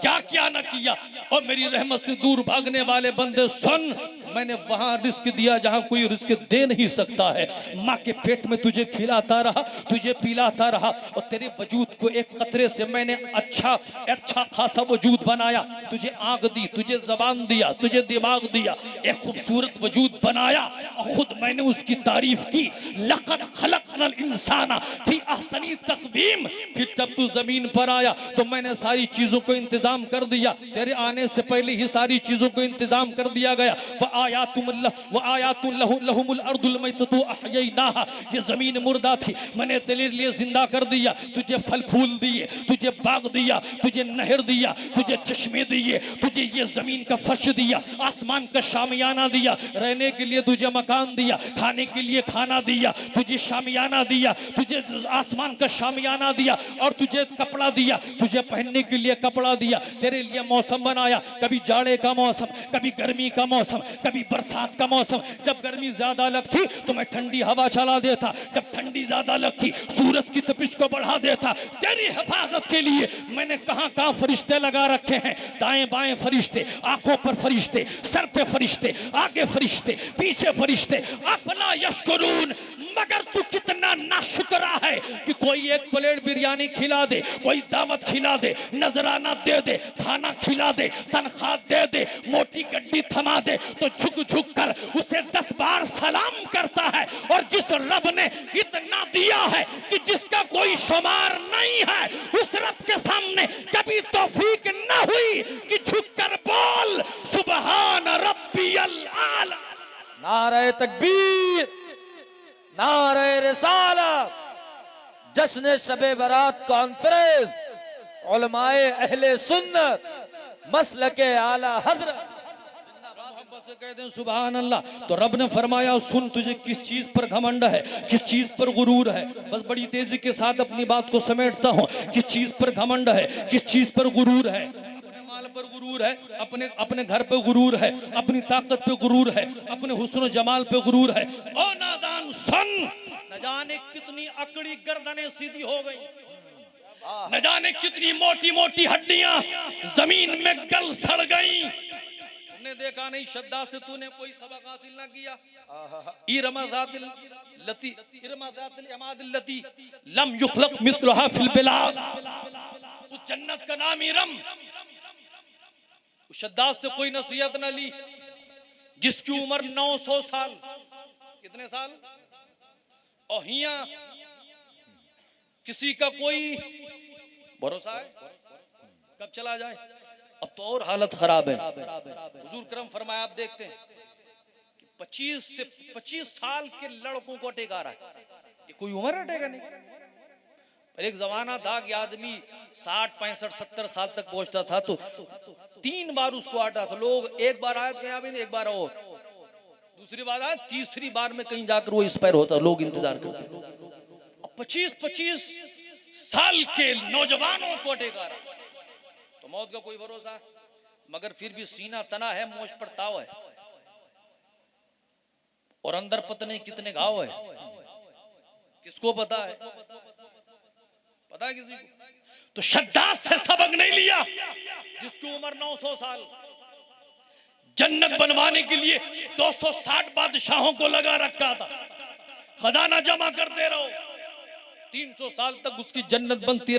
क्या क्या न किया। और मेरी रहमत से दूर भागने वाले बंदे सुन, मैंने वहां रिस्क दिया जहां कोई रिस्क दे नहीं सकता है। माँ के पेट में तुझे खिलाता रहा, तुझे पिलाता रहा, और तेरे वजूद को एक कतरे से मैंने अच्छा खासा वजूद बनाया। तुझे आंख दी, तुझे जबान दिया, तुझे दिमाग दिया, एक खूबसूरत वजूद बनाया, और खुद मैंने उसकी तारीफ की। लक़द खलक़नल इंसाना फी अहसनी तक़वीम। फिर जब तू जमीन पर आया तो मैंने सारी चीजों को इंतजाम कर दिया। तेरे आने से पहले ही सारी चीजों को इंतजाम कर दिया गया। ये जमीन मुर्दा थी, मैंने तेरे लिए जिंदा कर दिया। तुझे फल फूल दिए, तुझे बाग दिया, तुझे नहर दिया, तुझे चश्मे दिए, तुझे ये जमीन का फर्श दिया, आसमान का शामियाना दिया, रहने के लिए तुझे मकान दिया, खाने के लिए खाना दिया, तुझे शामियाना दिया, तुझे आसमान का शामियाना दिया, और तुझे कपड़ा दिया, तुझे पहनने के लिए कपड़ा दिया। तेरे लिए मौसम बनाया, कभी जाड़े का मौसम, कभी गर्मी का मौसम, कभी बरसात का मौसम। जब गर्मी ज्यादा लगती तो मैं ठंडी हवा चला देता, जब ठंडी ज्यादा लगती सूरज की तपिश को बढ़ा देता। तेरी हिफाजत के लिए मैंने कहां कहां फरिश्ते लगा रखे हैं। दाएं बाएं फरिश्ते, आंखों पर फरिश्ते, सर पे फरिश्ते, आगे फरिश्ते, पीछे फरिश्ते। अफला यशकुरून, मगर तू कितना नाशुक्रा है कि कोई एक प्लेट बिरयानी खिला दे, कोई दावत खिला दे, नजराना दे दे, खाना खिला दे, तनख्वाह दे दे, मोटी गड्डी थमा दे, तो झुक झुक कर उसे 10 बार सलाम करता है। और जिस रब ने इतना दिया है कि जिसका कोई शुमार नहीं है, उस रब के सामने कभी तौफीक न हुई कि झुक कर बोल सुबहान रब्बियल आला। नारे तकबीर, नारे रिसालत, जश्न शबे बरात कॉन्फ्रेंस, उलमाए अहले सुन्नत, मसलके आला हजरत से कह दें सुभान अल्लाह। तो रब ने फरमाया सुन, तुझे किस चीज पर घमंड है, किस चीज पर गुरूर है। बस बड़ी तेजी के साथ अपनी बात को समेटता हूँ। किस चीज पर घमंड है, किस चीज पर गुरूर है। अपने माल पर गुरूर है, अपने घर पे गुरूर है, अपनी ताकत पे गुरूर है, अपने हुस्न जमाल पे गुरूर है। ओ नादान सुन, न जाने कितनी अकड़ी गर्दनें सीधी हो गई, न जाने कितनी मोटी मोटी हड्डियां जमीन में गल सड़ गई। ने देखा नहीं श्रद्धा से तूने कोई सबक हासिल ना किया। इरमा ज़ातिल इमादिल लती लम युखलक मिस्लुहा फिल बिलाद। उस जन्नत का नाम इरम। उस श्रद्धा से कोई नसीहत न ली जिसकी उम्र 900 साल। कितने साल? और हिया किसी का कोई भरोसा है कब चला जाए। अब तो और हालत खराब है। हुजूर करम फरमाया, आप देखते हैं कि 25 साल के लड़कों को टेका रहा है। ये कोई उम्र हटेगा नहीं। पर एक जमाना था कि आदमी 60, 65, 70 साल तक पहुंचता था तो 3 बार उसको आटा था। लोग एक बार आयत गया भी नहीं, एक बार और, दूसरी बार आया, तीसरी बार में कहीं जाकर वो एक्सपायर होता, लोग इंतजार करते। 25 साल के नौजवानों को टेका रहा। तो मौत का कोई भरोसा, मगर फिर भी सीना तना है, मोछ पर ताव है, और अंदर पता नहीं कितने घाव है। किसको पता है? पता है किसी को? तो शद्दाद से सबक नहीं लिया जिसकी उम्र 900 साल। जन्नत बनवाने के लिए 260 बादशाहों को लगा रखा था। खजाना जमा करते रहो। 300 साल तक उसकी जन्नत बनती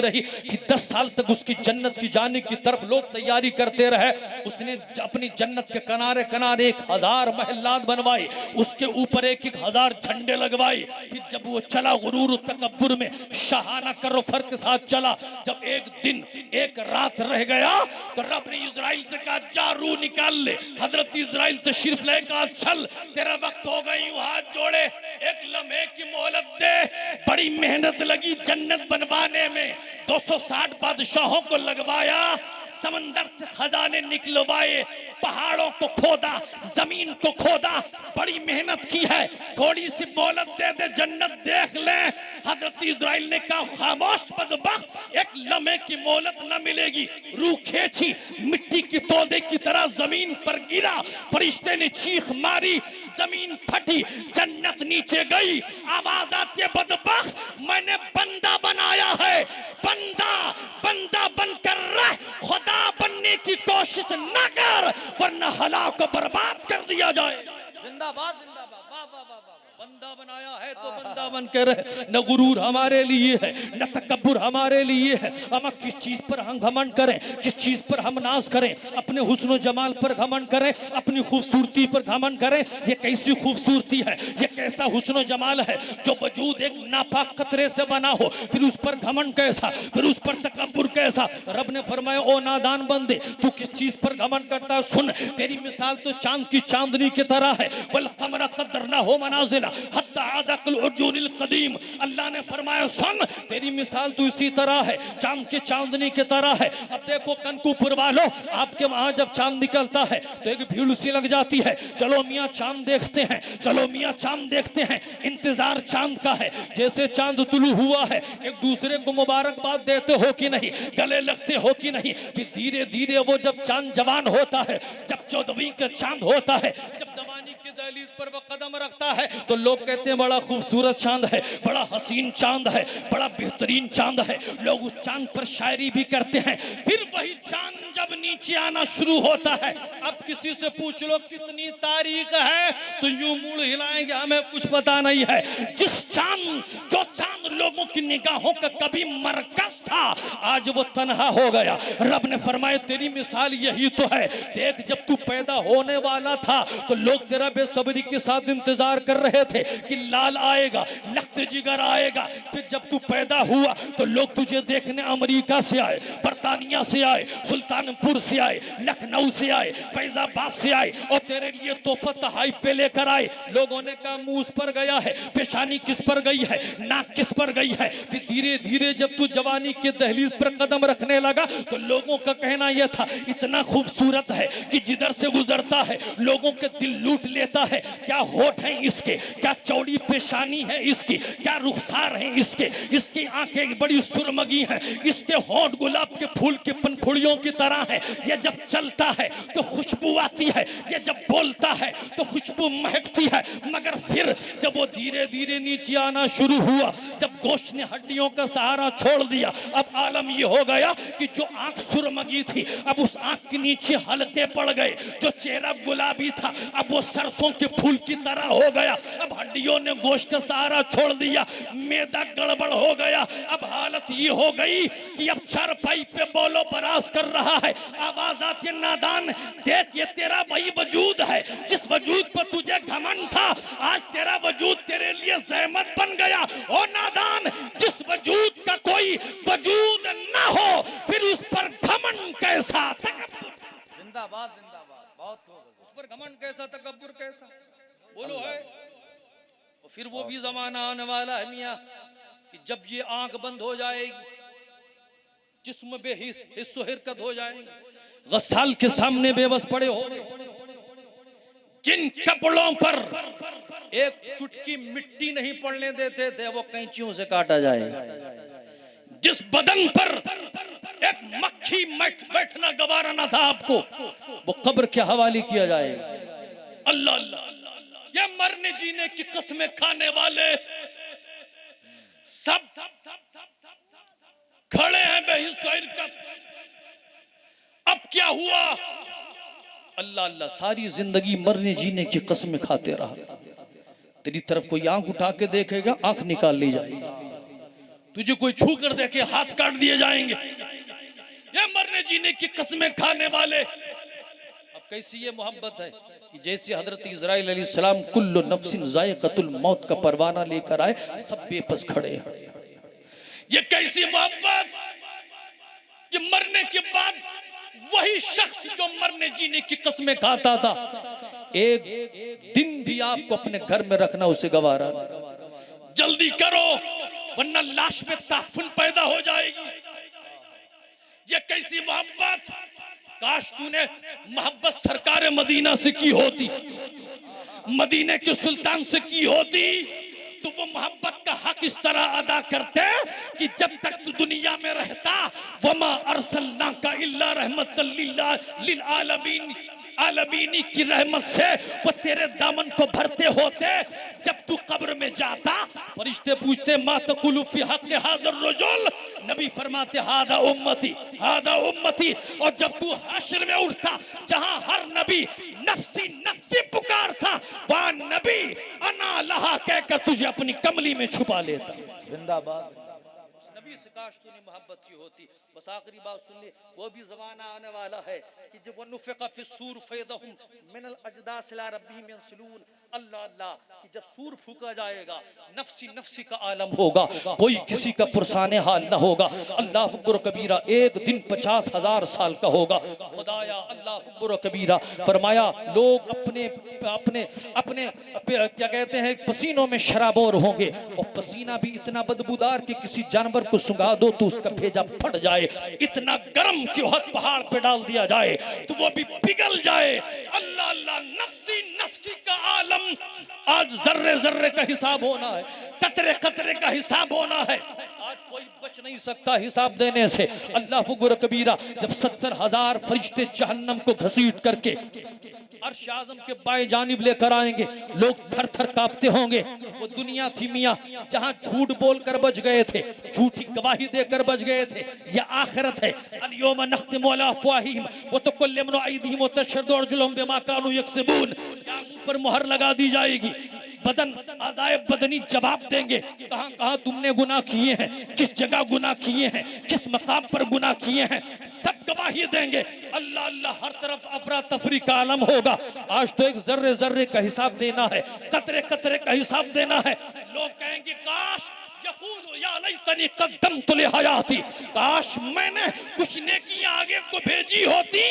रही कि 10 साल तक उसकी जन्नत की जाने की तरफ लोग तैयारी करते रहे। उसने अपनी जन्नत के किनारे किनारे 1000 महलात बनवाए, उसके ऊपर 1-1000 झंडे लगवाए। फिर जब वो चला गुरूर तकब्बुर में शाहाना करोफर के साथ चला, जब एक दिन एक रात रह गया तो रब ने इजराइल से कहा जा रूह निकाल ले। हजरत इजराइल तशरीफ ले, कहा चल तेरा वक्त हो गई, हाथ जोड़े, एक लम्हे की मोहलत दे। बड़ी मेहनत लगी जन्नत बनवाने में। 260 बादशाहों को लगवाया, समंदर से खजाने निकलवाए, पहाड़ों को खोदा, जमीन को खोदा, बड़ी मेहनत की है। थोड़ी सी मोहलत दे दे, जन्नत देख ले। हजरत इजराइल ने कहा खामोश बदबख्त, एक लम्हे की मोहलत न मिलेगी। रूह खींची, मिट्टी की तोदे की तरह जमीन पर गिरा। फरिश्ते ने चीख मारी, जमीन फटी, जन्नत नीचे गई। आवाज आती है बदबख्त, मैंने बंदा बनाया है, बंदा बनकर रह, खुदा ना कर, वरना हलाक को बर्बाद कर दिया जाए। जिंदाबाद जिंदाबाद, वाह वाह वाह वाह। बंदा बनाया है तो बंदा बन के रहे। न गुरूर हमारे लिए है, न तकब्बुर हमारे लिए है। हम किस चीज पर हम घमंड करें, किस चीज पर हम नाज करें? अपने हुस्न जमाल पर घमंड करें, अपनी खूबसूरती पर घमंड करें। ये कैसी खूबसूरती है, ये कैसा हुस्न जमाल है जो वजूद एक नापाक कतरे से बना हो, फिर उस पर घमंड कैसा, फिर उस पर तकब्बुर कैसा? रब ने फरमाया, ओ नादान बंदे, तू किस चीज पर घमंड करता है? सुन, तेरी मिसाल तो चांद की चांदनी की तरह है। वल कमरा कद्दरना हो मनाजिला हत्ता आदा कुल उर्जूनिल कदीम। अल्लाह ने फरमाया, सुन, तेरी मिसाल तो इसी तरह है, चांद के चांदनी की तरह है। अब देखो कनकूपुर वालों, आपके वहां जब चांद निकलता है तो एक भीड़ सी लग जाती है, चलो मियाँ चांद देखते हैं, चलो मियाँ चांद देखते हैं। इंतजार चांद का है। जैसे चांद तुलू हुआ है, एक दूसरे को मुबारकबाद देते हो कि नहीं, गले लगते हो कि नहीं? फिर धीरे धीरे वो जब चांद जवान होता है, जब 14वीं का चांद होता है, जब जवानी की दहलीज पर वो कदम रखता है, तो लोग कहते हैं बड़ा खूबसूरत चांद है, बड़ा हसीन चांद है, बड़ा बेहतरीन चांद है। लोग उस चांद पर शायरी भी करते हैं। फिर वही चांद जब नीचे आना शुरू होता है, अब किसी से पूछ लो कितनी तारीख है, तो यूं मुड़ हिलाएंगे, हमें कुछ पता नहीं है। जो चांद लोगों की निगाहों का कभी मरकज था, आज वो तन्हा हो गया। रब ने फरमाया, तेरी मिसाल यही तो है। देख, जब तू पैदा होने वाला था तो लोग तेरा बेसब्री के साथ इंतजार कर रहे थे कि लाल आएगा, लख्त जिगर आएगा। फिर जब तू पैदा हुआ तो लोग तुझे देखने अमेरिका से आए, बर्तानिया से आए, सुल्तानपुर से आए, लखनऊ से आए, फैजाबाद से आए, और तेरे लिए तोहफा तहाइफ पे लेकर आए। लोगों ने कहा मुंह उस पर गया है, पेशानी किस पर गई है, नाक किस पर गई है। फिर धीरे धीरे जब तू जवानी के दहलीज पर कदम रखने लगा तो लोगों का कहना यह था, इतना खूबसूरत है कि जिधर से गुजरता है लोगों के दिल लूट लेता है। क्या होठ है इसके, क्या चौड़ी पेशानी है इसकी, क्या रुखसार है इसके, इसकी आंखें बड़ी सुरमगी हैं, इसके होठ गुलाब के फूल के पनखुड़ियों की तरह है। ये जब चलता है तो खुशबू आती है, ये जब बोलता है तो खुशबू महकती है। मगर फिर जब वो धीरे धीरे नीचे आना शुरू हुआ, जब गोश्त ने हड्डियों का सहारा छोड़ दिया, अब आलम ये हो गया कि जो आंख सुरमगी थी, अब उस आंख के नीचे हलके पड़ गए। जो चेहरा गुलाबी था, अब वो सरसों के फूल की तरह हो गया। अब हड्डियों ने गोश्त का सहारा छोड़ दिया, मैदा गड़बड़ हो गया। अब हालत ये हो गई कि अब चारपाई पे बोलो बरास कर रहा है, आवाज आती है, नादान देख, ये तेरा वही वजूद है जिस वजूद पर तुझे घमंड था। आज तेरा वजूद तेरे लिए ज़हमत बन गया। ओ नादान, जिस वजूद का कोई वजूद ना हो, फिर उस पर घमंड कैसा, जिंदाबाद जिंदाबाद, बहुत खूब। उस पर घमंड कैसा, तकब्बुर कैसा, बोलो है। और फिर वो भी जमाना आने वाला है मियाँ कि जब ये आंख बंद हो जाएगी, जिस्म बेहिस्सो हरकत हो जाएंगे, गस्साल के सामने बेबस पड़े हो। जिन कपड़ों पर एक चुटकी मिट्टी नहीं पड़ने देते थे, वो कैंचियों से काटा जाएगा। जिस बदन पर एक मक्खी बैठना गवारा ना था आपको, वो कब्र के हवाले किया जाएगा। अल्लाह अल्लाह, ये मरने जीने की कसमें खाने वाले सब खड़े हैं बेहिस्सो हरकत। अब क्या हुआ? अल्लाह अल्लाह, सारी जिंदगी मरने जीने की कसमें खाते रहा। तेरी तरफ कोई आंख उठा के देखेगा, आंख निकाल ली जाएगी। तुझे कोई छू कर देखे, हाथ काट दिए जाएंगे। ये मरने जीने की कसमें खाने वाले। अब कैसी ये मोहब्बत है कि जैसे हजरत इज़राइल अलैहिस्सलाम कुल्लु नफ्सिन ज़ायक़तुल मौत का परवाना लेकर आए, सब बेबस खड़े हैं। ये कैसी मोहब्बत कि मरने के बाद वही शख्स जो मरने जीने की कसमें खाता था, एक दिन भी आपको अपने घर में रखना उसे गवारा। जल्दी करो वरना लाश में ताफुन पैदा हो जाएगी। ये कैसी मोहब्बत! काश तूने मोहब्बत सरकार मदीना से की होती, मदीने के सुल्तान से की होती, तो वो मोहब्बत का हक इस तरह अदा करते कि जब तक तू दुनिया में रहता, वमा अरसलनाका इल्ला रहमतल लिल आलमीन, आलमीनी की रहमत से वो तेरे दामन को भरते होते। जब तू कब्र में जाता, फरिश्ते पूछते मा तकुलु फी हक़ हाज़ा रजुल, नबी फरमाते हादा उम्मती, हादा उम्मती। और जब तू हश्र में उठता, जहां हर नबी नफ्सी नफ्सी पुकारता, वहां नबी अना लहा कहकर तुझे अपनी कमली में छुपा लेता। जिंदाबाद। नबी से काश तूने मोहब्बत की होती। बस आखिरी बात सुन ले, वो भी ज़माना आने वाला है कि जब वनुफ़िक़ फ़िस्सूर फ़इज़हुम मिनल अजदास इला रब्बिहिम यंसिलून। अल्लाह अल्लाह, कि जब सूर फूका जाएगा, नफ्सी नफ्सी का आलम होगा, कोई किसी का पुरसाने हाल ना होगा। अल्लाह अकबर कबीरा, एक दिन 50,000 साल का होगा। खुदाया अल्लाह अकबर कबीरा फरमाया, लोग अपने अपने अपने क्या कहते हैं पसीनों में शराबोर होंगे, और पसीना भी इतना बदबूदार कि किसी जानवर को सुंघा दो तो उसका भेजा फट जाए, इतना गर्म कि हद पहाड़ पे डाल दिया जाए तो वो भी पिघल जाए। अल्लाह अल्लाह, नफ्सी नफ्सी का आलम। आज जर्रे जर्रे का हिसाब होना है, कतरे कतरे का हिसाब होना है। आज कोई बच नहीं सकता हिसाब देने से। अल्लाह अकबर कबीरा, जब 70,000 फरिश्ते जहन्नम को घसीट करके अर्श आज़म के बाएं जानिब लेकर आएंगे, लोग थर थर कांपते होंगे। वो दुनिया थी मियाँ जहाँ झूठ बोलकर बच गए थे, झूठी गवाही देकर बच गए थे। यह आखिरत है। अल-यौमा नख्तिमु अला अफ़वाहिहिम व तुकल्लिमुना अयदीहिम व तशहदु अर्जुलुहुम बिमा कानू यक्सिबून। मुंह पर मुहर लगा दी जाएगी, बदन आज़ाए बदनी जवाब देंगे, कहाँ कहाँ तुमने गुनाह किए हैं, किस जगह गुनाह किए हैं, किस मकाम पर गुनाह किए हैं, सब गवाही देंगे। अल्लाह अल्लाह, हर तरफ अफरा तफरी का आलम होगा। आज तो एक जर्रे जर्रे का हिसाब देना है, कतरे कतरे का हिसाब देना है। लोग कहेंगे काश यक़ूलु या लैतनी क़द्दमतु लिहयाती, काश मैंने कुछ नेकियां आगे को भेजी होती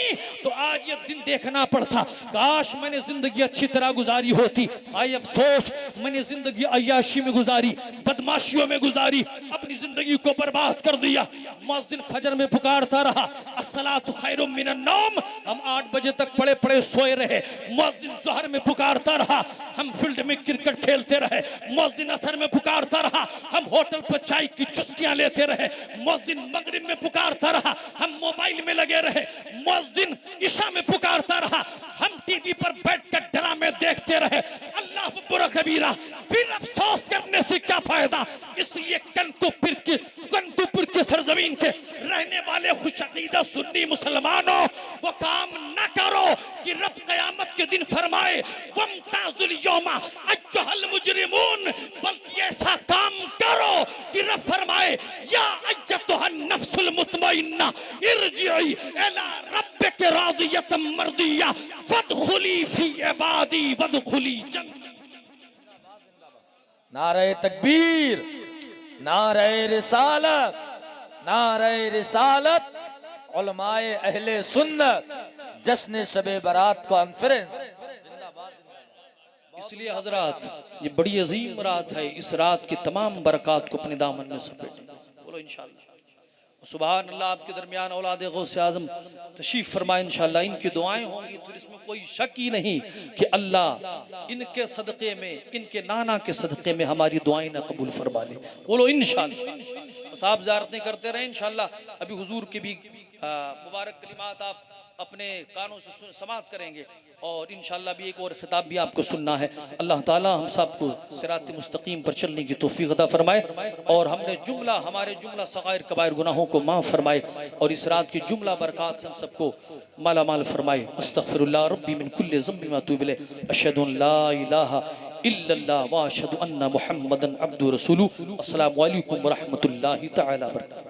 तो आज ये दिन देखना पड़ता। काश मैंने जिंदगी अच्छी तरह गुजारी होती। आए अफसोस, मैंने जिंदगी अय्याशी में गुजारी, बदमाशियों में गुजारी, अपनी जिंदगी को बर्बाद कर दिया। मुअज्जिन फजर में पुकारता रहा, अस्सलातु खैरुम मिनन नौम, हम 8 बजे तक पड़े पड़े सोए रहे। मुअज्जिन ज़ोहर में पुकारता रहा, हम फील्ड में क्रिकेट खेलते रहे। मुअज्जिन असर में पुकारता रहा, हम होटल पर चाय की चुस्कियां लेते रहे। मुअज्जिन मगरिब में पुकारता रहा, हम मोबाइल में लगे रहे। मुअज्जिन इशा में पुकारता रहा, हम टीवी पर बैठकर ड्रामे देखते रहे। अल्लाह अकबर कबीरा, फिर अफसोस करने से क्या फायदा। इसलिए कंतुपुर की सरजमीन के रहने वाले खुशअकीदा सुन्नी मुसलमानों, वो काम न करो कि रब क़यामत के दिन फरमाए वम्ताजुल यौमा अय्युहल मुजरिमून, बल्कि ऐसा काम करो कि रब फरमाए या अय्यतुहन नफ्सुल मुतमइन्ना इरजिई इला रब्बिक रादियतम मर्दिया फदखुली फी इबादी वदखुली जन्नती। नारे तकबीर, नारे रिसालत, नारे रिसालत, उलमाए अहले सुन्नत, जश्न शबे बारात कॉन्फ्रेंस। इसलिए हजरात, ये बड़ी अजीम रात है। इस रात की तमाम बरक़ात को अपने दामन में समेटें। बोलो इंशाअल्लाह। सुभान अल्लाह। आपके दरमियान औलाद गौसे आज़म तशरीफ़ फरमाए इंशाअल्लाह। इनकी दुआएं होंगी तो इसमें कोई शक ही नहीं कि अल्लाह इनके सदक़े में, इनके नाना के सदक़े में हमारी दुआएं न कबूल फरमा ले। बोलो इंशाअल्लाह। बस आप ज़ियारतें करते रहें इंशाअल्लाह। अभी हुजूर के भी मुबारक कलिमात आप अपने कानों से समात करेंगे, और इंशाअल्लाह भी एक और खिताब भी आपको सुनना है। अल्लाह ताला हम सबको सिरात मुस्तकीम पर चलने की तौफीक अता फरमाए, और हमारे जुमला सगायर कबायर गुनाहों को माफ़ फरमाए, और इस रात की जुमला बरक़ात से हम सबको माला माल फरमाए। अस्तग़फिरुल्लाह रब्बी मिन कुल्लि ज़ंबि व अतूबु इलैह, अशहदु अन ला इलाहा इल्लल्लाह व अशहदु अन्ना मुहम्मदन अब्दुहु व रसूलुहु। अस्सलामु अलैकुम व रहमतुल्लाहि तआला व बरकातहू।